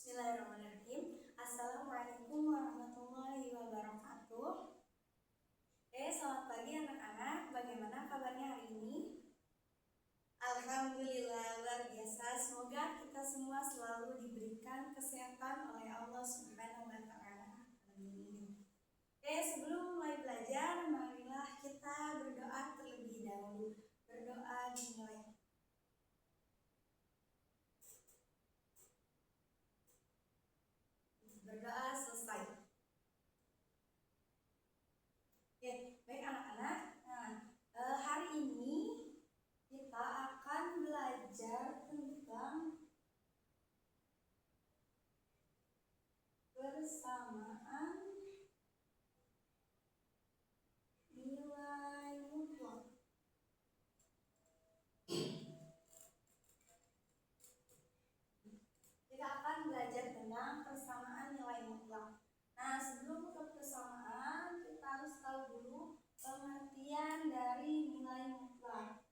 Bismillahirrahmanirrahim. Assalamualaikum warahmatullahi wabarakatuh. Selamat pagi anak-anak. Bagaimana kabarnya hari ini? Alhamdulillah, luar biasa. Semoga kita semua selalu diberikan kesehatan oleh Allah Subhanahu wa Ta'ala. Amin. Sebelum mulai belajar, marilah kita berdoa terlebih dahulu. Berdoa dimulai. Berdoa selesai. Baik anak-anak. Hari ini kita akan belajar tentang persamaan nilai mutlak. Kita akan belajar tentang persamaan nilai mutlak. Nah, sebelum ke persamaan, kita harus tahu dulu pengertian dari nilai mutlak.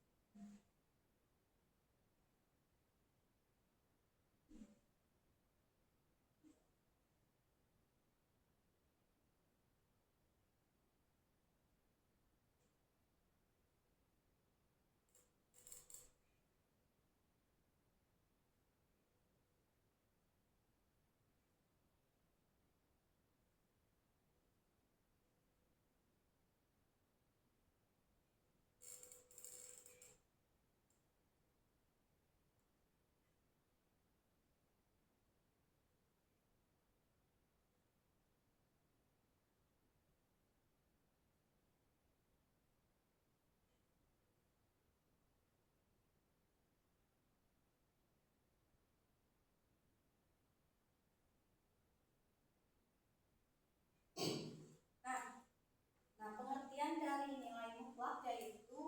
Nah, pengertian dari nilai mutlak yaitu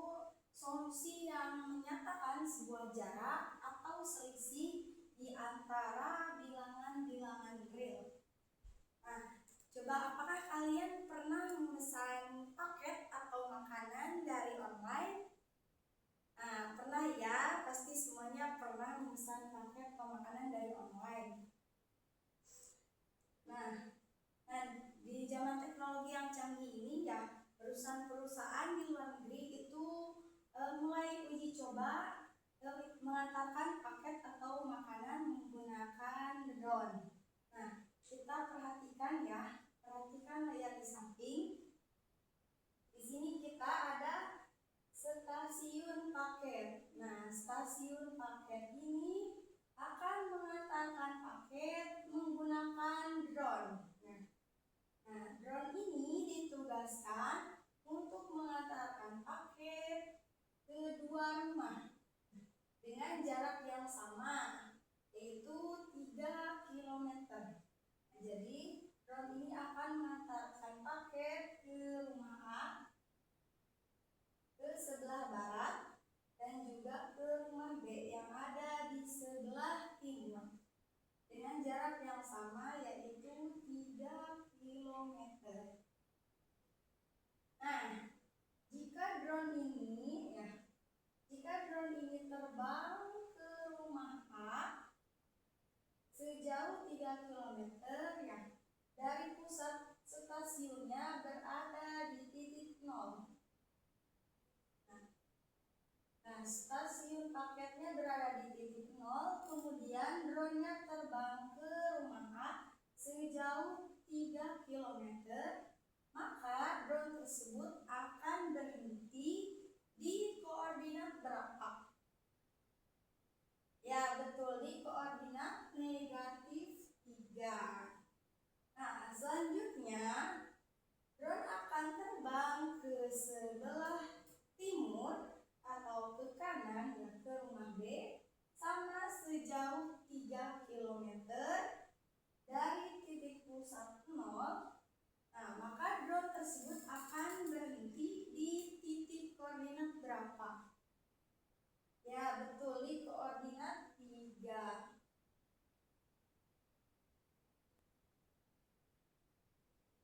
solusi yang menyatakan sebuah jarak atau selisih di antara bilangan-bilangan real. Nah, coba apakah kalian pernah memesan paket atau makanan dari online? Nah, pernah ya, pasti semuanya pernah memesan paket atau makanan dari online. Nah, di zaman teknologi yang canggih ini ya, perusahaan-perusahaan di luar negeri itu mulai uji coba mengantarkan paket atau makanan menggunakan drone. Nah, kita perhatikan ya, perhatikan layar di samping. Di sini kita ada stasiun paket. Nah, stasiun paket ini akan mengantarkan paket menggunakan drone. Nah, drone ini ditugaskan untuk mengantarkan paket ke dua rumah dengan jarak yang sama, yaitu 3 km. Jadi, drone ini akan mengantarkan paket ke rumah A, ke sebelah barat, dan juga ke rumah B yang ada di sebelah timur dengan jarak yang sama, yaitu 3 km. Nah, jika drone ini terbang ke rumah A sejauh 3 km ya, dari pusat stasiunnya berada di titik 0. Nah, stasiun paketnya berada di titik 0, kemudian drone-nya terbang ke rumah A sejauh 3 km, maka drone tersebut akan berhenti di koordinat berapa? Ya, betul, di koordinat negatif 3. Nah, selanjutnya drone akan terbang ke sebelah timur atau ke kanan ya, ke rumah B sama sejauh 3 km dari titik pusat 0. Nah, maka drone tersebut akan berhenti di titik koordinat berapa? Ya, betul, di koordinat 3.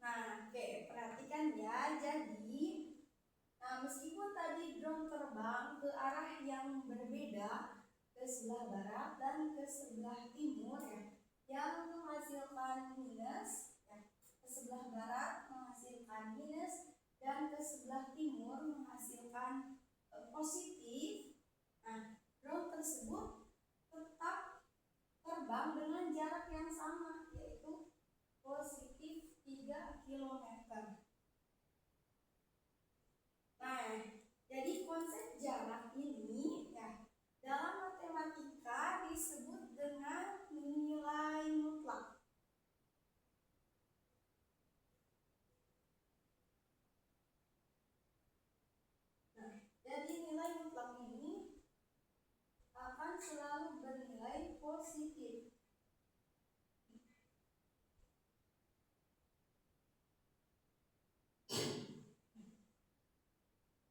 Nah, oke, perhatikan ya. Jadi, meskipun tadi drone terbang ke arah yang berbeda, ke sebelah barat dan ke sebelah timur ya, yang menghasilkan minus, ya, ke sebelah barat menghasilkan minus dan ke sebelah timur menghasilkan positif. Nah, drone tersebut tetap terbang dengan jarak yang sama, yaitu positif 3 km. Nah, jadi konsep jarak ini ya dalam matematika disebut dengan nilai mutlak. Nah, jadi nilai mutlak ini akan selalu bernilai positif.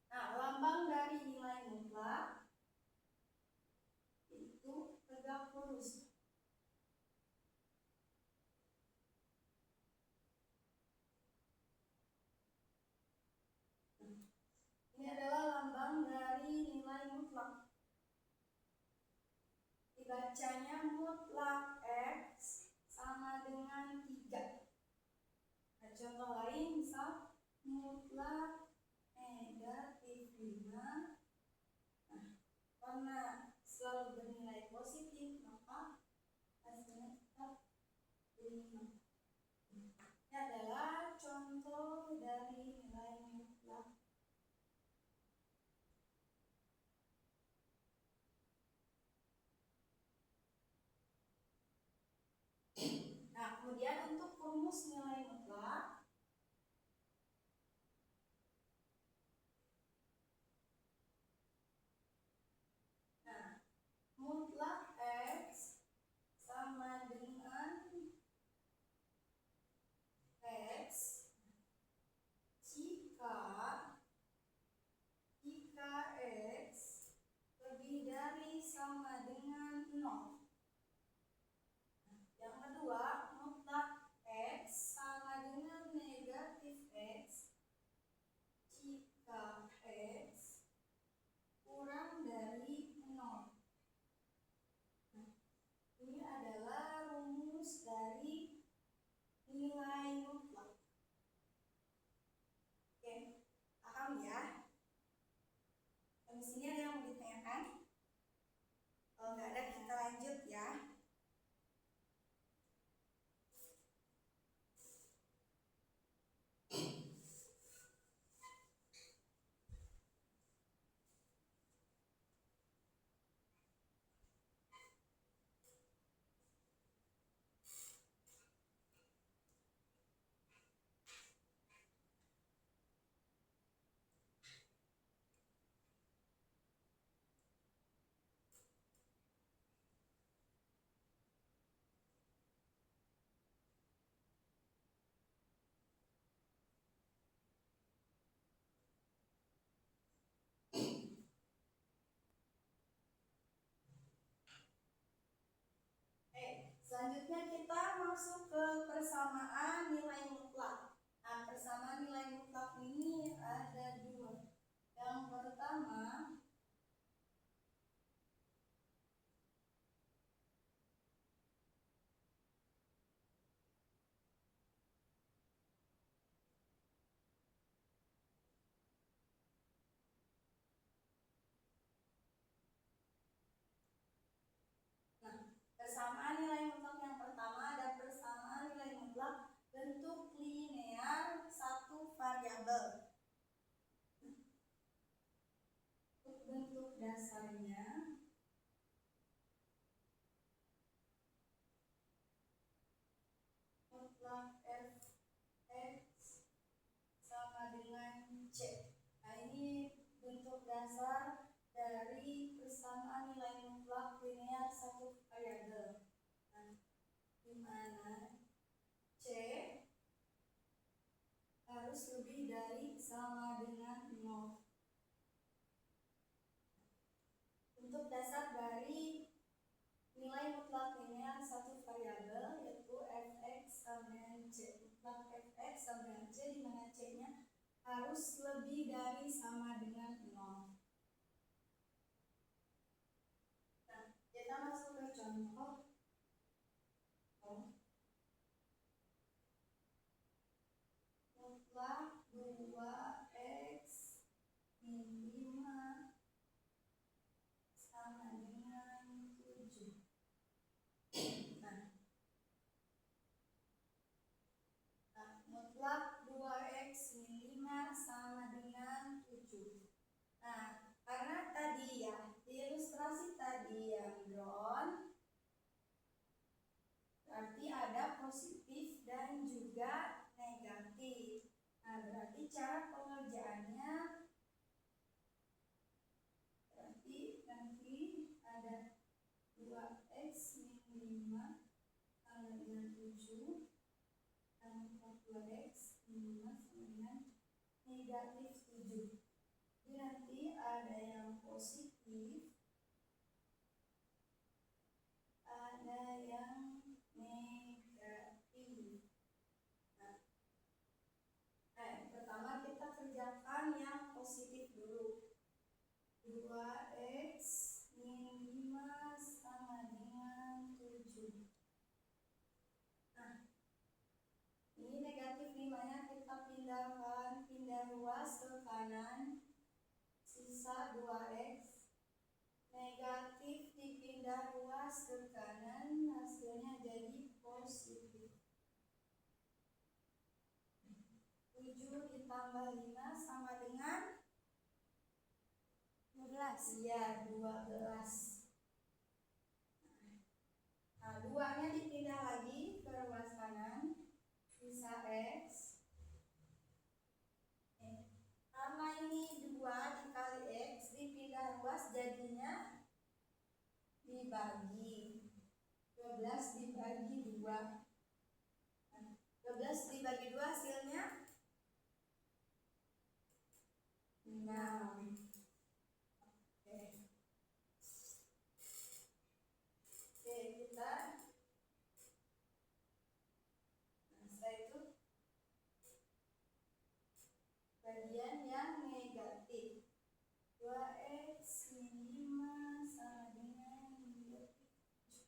Nah, lambang dari nilai mutlak itu tegak lurus. Ini adalah lambang dari nilai mutlak. Dibacanya mutlak X sama dengan 3. Nah, contoh lain misal mutlak negatif 5. Nah, karena selalu bernilai positif maka hasilnya tetap 5. Ini adalah contoh dari nilai mutlak. Nah, kemudian untuk rumus nilai mutlak, nah, mutlak X sama dengan X jika X lebih dari sama dengan 0. Yang kedua, mutlak X sama dengan negatif X jika X kurang dari 0. Nah, ini adalah rumus dari nilai mutlak. Oke, paham ya? Di sini ada yang mau ditanyakan? Kalau nggak ada kita lanjut ya. Selanjutnya kita masuk ke persamaan nilai mutlak. Nah, persamaan nilai mutlak ini ada 2. Yang pertama, persamaan nilai mutlak yang pertama ada persamaan nilai mutlak bentuk linear satu variabel. Untuk bentuk dasarnya mutlak f(x) sama dengan c. Nah, ini bentuk dasar dari persamaan nilai mutlak linear satu variabel. Nah, di mana c harus lebih dari sama dengan 0. Bentuk dasar dari nilai mutlak linear satu variabel yaitu f(x) sama dengan c. Mutlak f(x) sama dengan c, di mana c-nya harus lebih dari sama dengan 0. Nah, kita masuk ke contoh. Nah, karena tadi ya di ilustrasi tadi yang drone berarti ada positif dan juga negatif. Nah, berarti cara pengerjaannya berarti nanti ada 2x min 5 sama dengan 7 dan 2x min 5 sama dengan negatif 7. Jadi nanti ada yang positif, ada yang negatif. Pertama kita kerjakan yang positif dulu. 2x min 5 sama dengan 7. Nah, ini negatif 5-nya kita pindahkan, pindah ruas ke kanan, sisa 2x. Negatif dipindah ruas ke kanan, hasilnya jadi positif. 7 ditambah 5 sama dengan 12. Iya, 12. Nah, 2-nya dipindah lagi ke ruas kanan, sisa x. Karena ini 2 dikali x, dipindah ruas jadinya dibagi. 12 dibagi 2. 12 dibagi 2 hasilnya 6. Oke, kita setelah itu bagian yang negatif. 2x min 5 sama dengan negatif 7.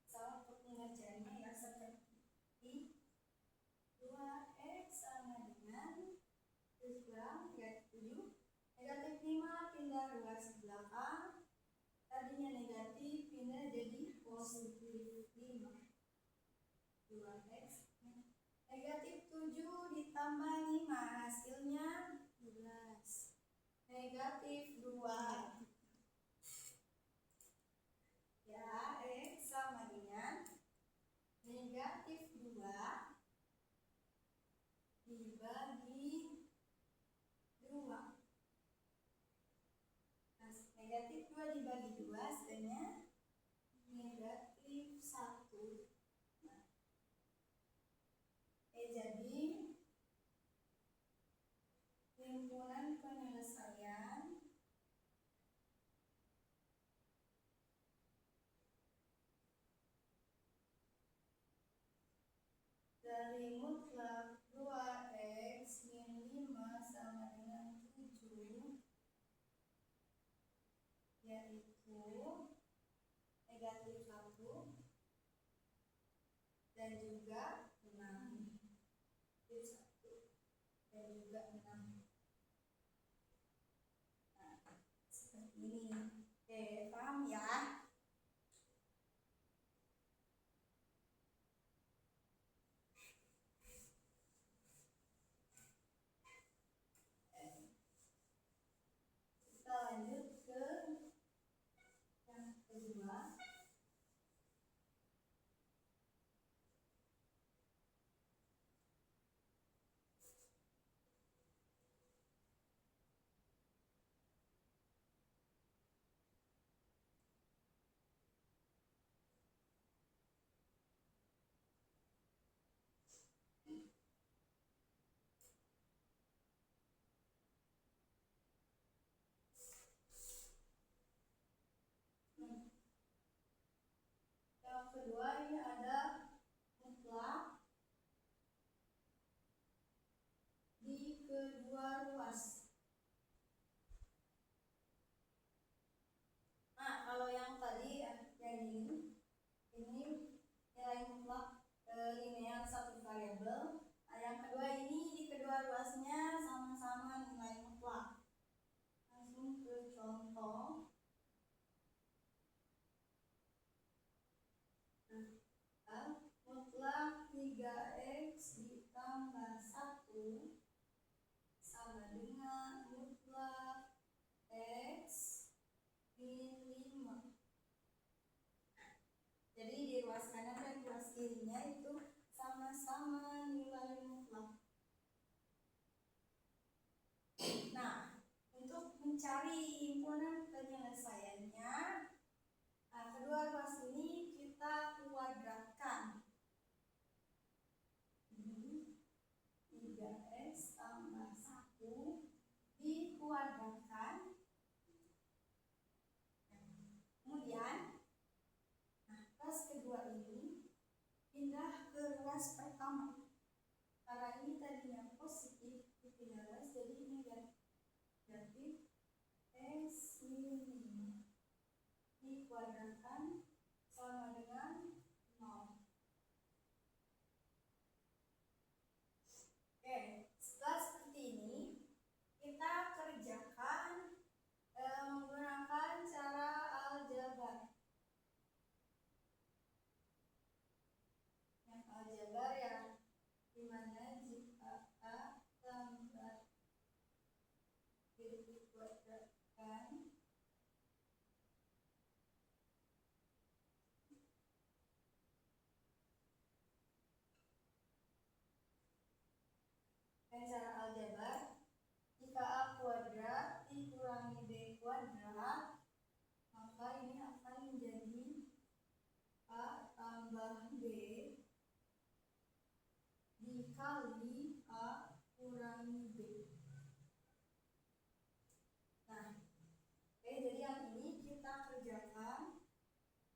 Sama untuk pengerjaannya ya seperti 2x sama dengan kurang negatif 7. Negatif 5 pindah ruas ke belakang. Tadinya negatif pindah jadi positif 5. 2x negatif 7 ditambah 5 hasilnya 12. Negatif 2. Ya, x sama dengan negatif 2 dibagi 2. Nah, negatif 2 dibagi 2 hasilnya negatif 1. Jadi himpunan penyelesaian dari mutlak 2x min 5 sama dengan 7 yaitu negatif 1 dan juga 6. 1 dan juga 6. Nah, seperti ini. Oke, paham ya? Kita lanjut ke yang kedua. Yang kedua ini ada mutlak di kedua ruas. Nah, kalau yang tadi yang ini nilai mutlak linear satu variabel. Nah, yang kedua ini di kedua ruasnya sama-sama nilai mutlak. Langsung ke contoh. Mutlak 3x ditambah 1 sama dengan mutlak ruas kanan dan ruas kirinya itu sama-sama nilai mutlak. Nah, untuk mencari himpunan penyelesaiannya, kedua ruas ini kita kuadratkan. 3x tambah 1 dikuadratkan. Kemudian, ruas kedua ini pindah ke ruas pertama. Karena ini tadinya positif, dipindah ruas jadi negatif. X min dikuadratkan sama dengan 0. Oke, setelah seperti ini kita kerjakan menggunakan cara aljabar. Yang aljabar ya, dimana jika A tambah B dikuadratkan dan cara aljabar, jika A kuadrat dikurangi B kuadrat, maka ini akan menjadi A tambah B dikali A kurangi B. Nah, jadi yang ini kita kerjakan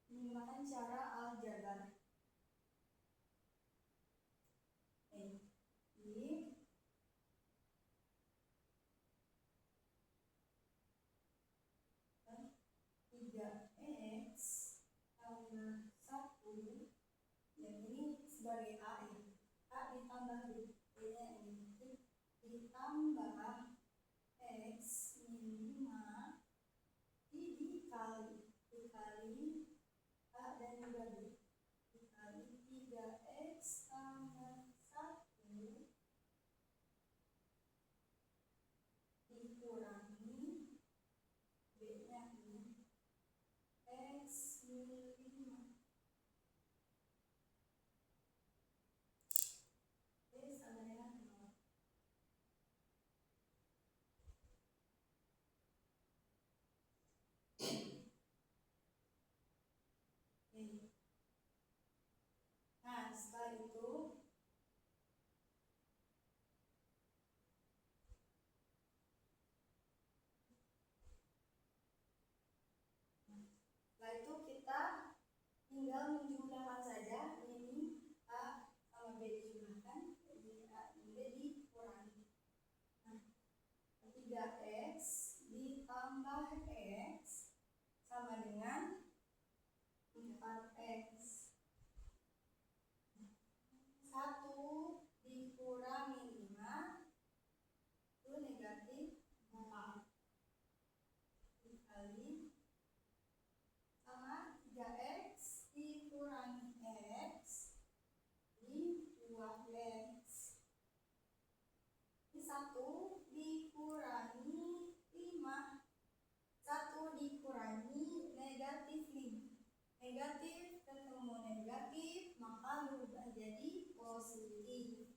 menggunakan cara aljabar. Ini 3x tambah 1, yang ini sebagai A ya. A ditambah B, B-nya ini ditambah x min 5 dikali A dan juga B dikali 3x tambah 1 dikurangi B-nya ini x min 5. Sama dengan 0. Nah, setelah itu kita tinggal menjumlahkan saja. Ini A sama B dijumlahkan, jadi A dan B dikurangi. Nah, 3x ditambah x sama dengan 4x. 1 dikurangi 5 itu negatif 4 dikali sama 3x dikurangi x di 2x. Ini 1 dikurangi 5, 1 dikurangi negatif 5. Negatif ketemu negatif, maka berubah jadi positif.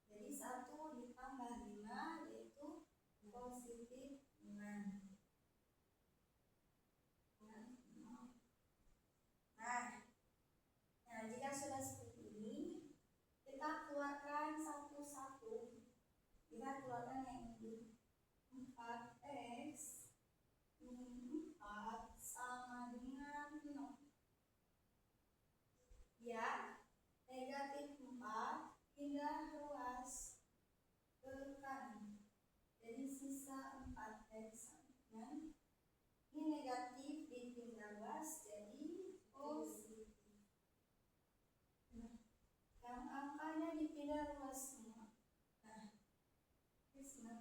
Jadi 1 ditambah 5 yaitu positif 6. Nah, jika sudah seperti ini, kita keluarkan satu-satu. Kita keluarkan yang ini. 4x min 4 sama dengan 0. Ya, negatif 4 pindah ruas ke kanan. Jadi sisa 4x sama dengan ini negatif dipindah ruas jadi positif. Nah, yang angkanya dipindah ruas semua. Nah, x 4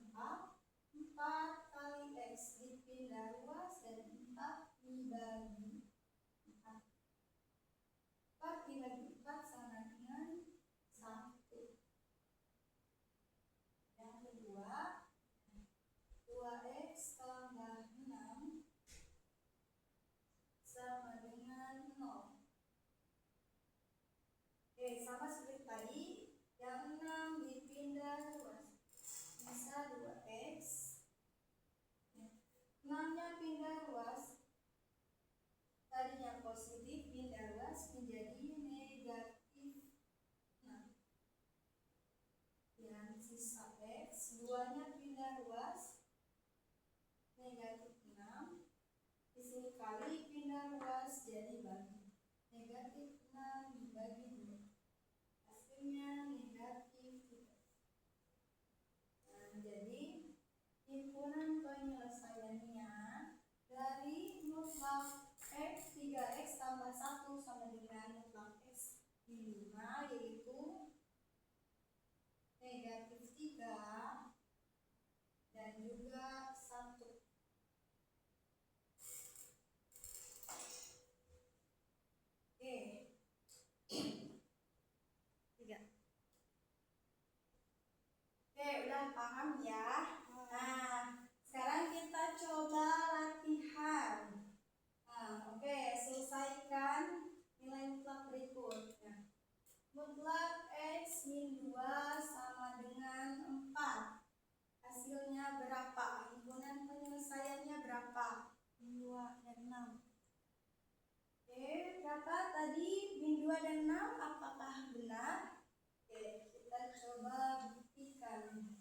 kali x dipindah ruas dan 4 dibagi 4. 4 dibagi 4 sama dengan 1. Yang kedua, 2x tambah 6 sama dengan 0. dari mutlak X 3X tambah 1 sama dengan mutlak X min 5, yaitu negatif 3 dan juga 1. Oke. 3. Oke, udah paham ya? Nah, sekarang kita coba latihan. Nah, oke, selesaikan nilai mutlak berikutnya. Mutlak X min 2 sama dengan 4. Hasilnya berapa? Himpunan penyelesaiannya berapa? Min 2 dan 6. Oke, berapa tadi? Min 2 dan 6, apakah benar? Oke, kita coba buktikan.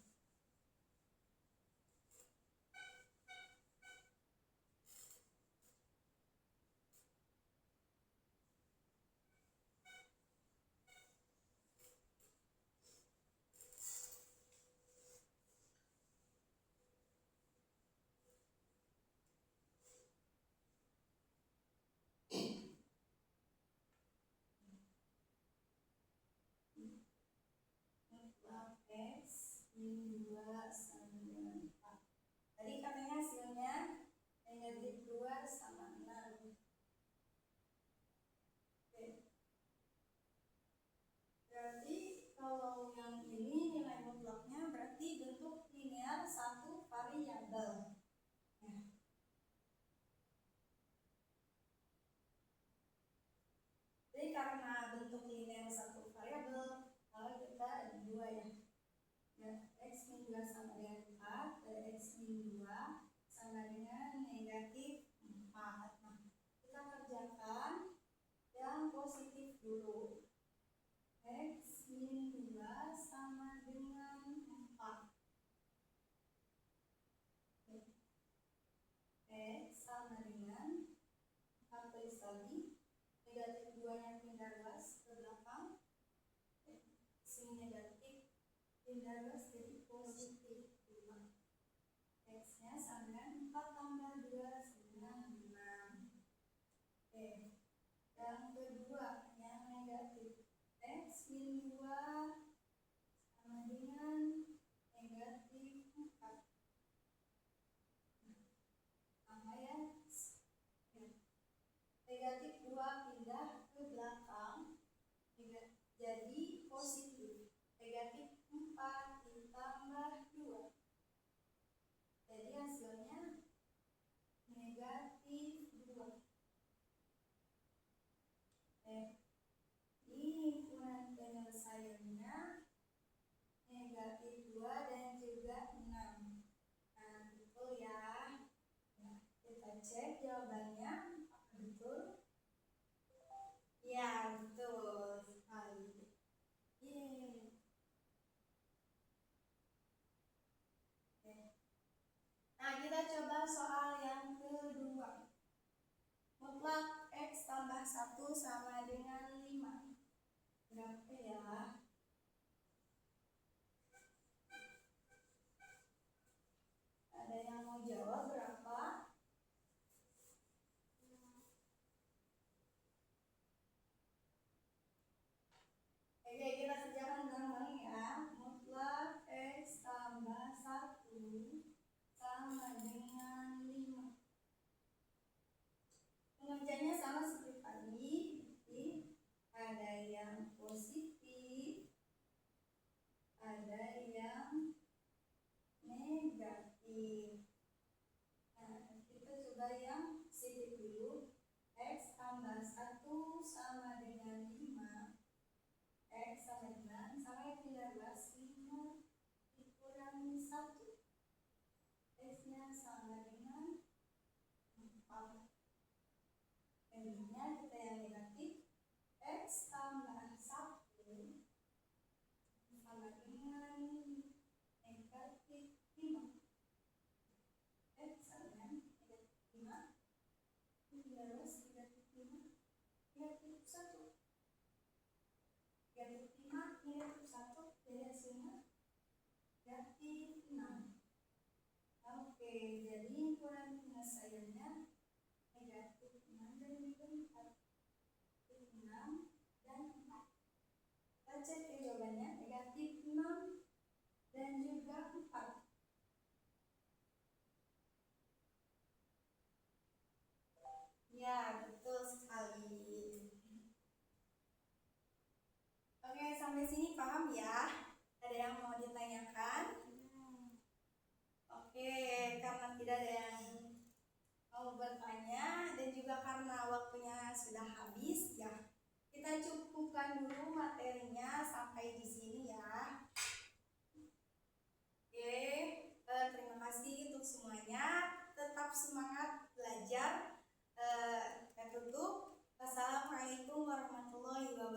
Mutlak X min 2 sama dengan 4. Tadi katanya hasilnya negatif 2 sama 6. Oke. Berarti kalau yang ini nilai mutlaknya berarti bentuk linear satu variabel. Nah. Jadi karena bentuk linear satu variabel, kalau kita ada 2 ya. X min 2 sama dengan 4, X min 2 sama dengan negatif 4. Nah, kita kerjakan yang positif dulu. X min 2 sama dengan 4. X sama dengan 4, tulis lagi. Negatif 2 nya pindah luas ke belakang. Sini negatif pindah luas jadi positif 2. X nya sama dengan 4 tambah 2 sama dengan 6. Oke. Yang kedua yang negatif. X min 2 sama dengan negatif 4. Sama ya. Negatif 2 pindah ke belakang jadi positif. Negatif 4 ditambah 2. Jadi hasilnya negatif 2. Ini himpunan penyelesaiannya negatif 2 dan juga 6. Nah, betul ya. Nah, kita cek jawabannya. Apakah betul? Ya, betul sekali. Yeay. Nah, kita coba soal yang kedua. Mutlak X tambah 1 sama dengan 5. Berapa ya? Ada yang mau jawab berapa? Oke, kita kerjakan bareng-bareng ya. Mutlak X tambah 1 sama dengan 5. Pengerjaannya sama seperti tadi. Ada yang positif, ada yang negatif. Nah, kita coba yang positif dulu. X tambah 1 sama dengan 5. X sama dengan, sama pindah luas 5 dikurangi 1. X nya sama dengan 4. Jadinya kita yang negatif. X tambah 1 sama dengan negatif 5. X sama dengan negatif 5. Pindah luas negatif 5. Negatif 1. Negatif 5, negatif 1, jadi hasilnya negatif 6. Oke, jadi himpunan penyelesaiannya juga 4. Ya, betul sekali. Oke, sampai sini paham ya? Ada yang mau ditanyakan? Oke, karena tidak ada yang mau bertanya dan juga karena waktunya sudah habis ya, kita cukupkan dulu materinya sampai di sini ya. Oke, terima kasih untuk semuanya. Tetap semangat belajar. Tutup. Wassalamualaikum warahmatullahi wabarakatuh.